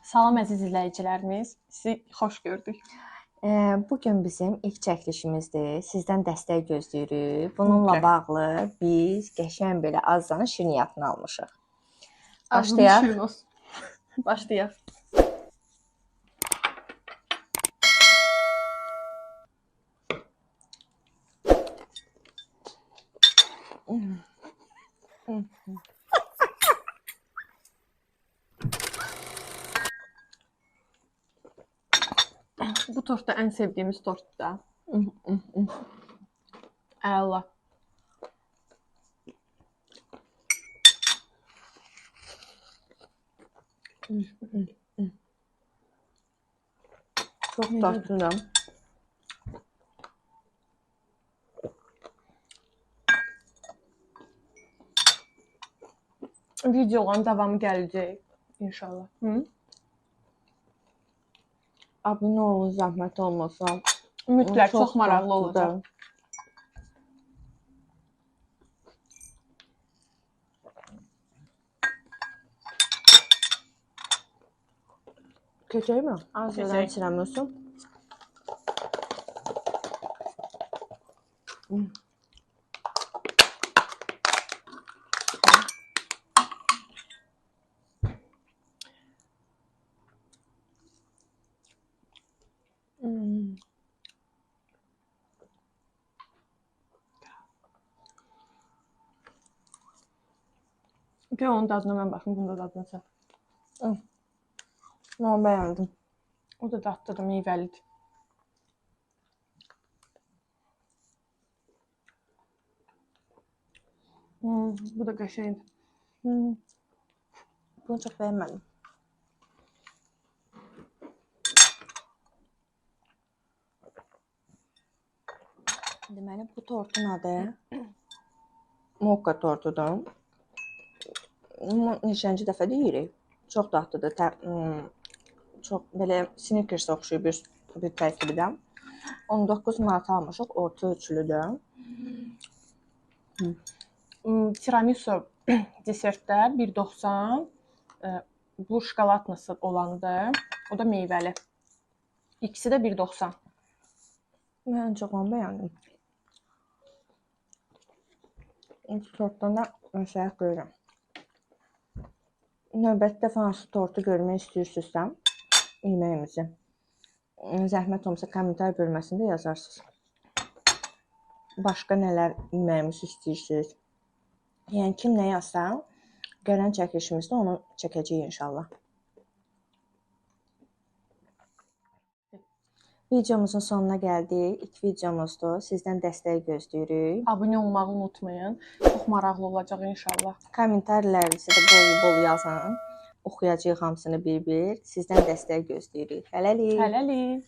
Salam əziz izləyicilərimiz, sizi xoş gördük. Bugün bizim ilk çəkilişimizdir. Sizdən dəstək gözləyirik. Bununla bağlı biz qəşəng belə Azanın şirniyyatını almışıq. Başlayaq. Şirin olsun. Başlayaq. Bu tort da ən sevdiyimiz tortdur da. Əla. Çox tatlıdır. Videoların davamı gələcək inşallah. Abunə olun, zəhmət olmasa. Mütləq çox maraqlı olacaq. Keçək mi? Keçək. İçirəm olsun. Bir onun dadına mən baxım, bunun da dadına sən. Mən bəyəndim. O da dadlıdır, meyvəlidir. Bu da qəşəngdir. Bunu çox bəyənmədim. Deməli, bu tortun adı Moka tortudur. Neçənci dəfə deyirik. Çox dadlıdır. Çox belə Snickers oxşuyur bir tərkibdən. 19 manat almışıq, orta ölçülüdür. Tiramisu desertlər 1.90. Bu şokoladlısı olandır. O da meyvəli. İkisi də 1.90. Mən çox onu bəyəndim. Tortdan da məsləhət görürəm. Növbəti dəfə hansı tortu görmək istəyirsinizsə, yeməyimizi zəhmət olmasa kommentar bölməsində yazarsınız. Başqa nələr yeməyimizi istəyirsiniz? Yəni kim nə yazsa, gələn çəkilişimizdə onu çəkəcəyik inşallah. Videomuzun sonuna gəldik. İlk videomuzdur. Sizdən dəstək gözləyirik. Abunə olmağı unutmayın. Çox maraqlı olacaq inşallah. Kommentarlarınızı da bol-bol yazın. Oxuyacağıq hamısını bir-bir. Sizdən dəstək gözləyirik. Hələlik. Hələlik.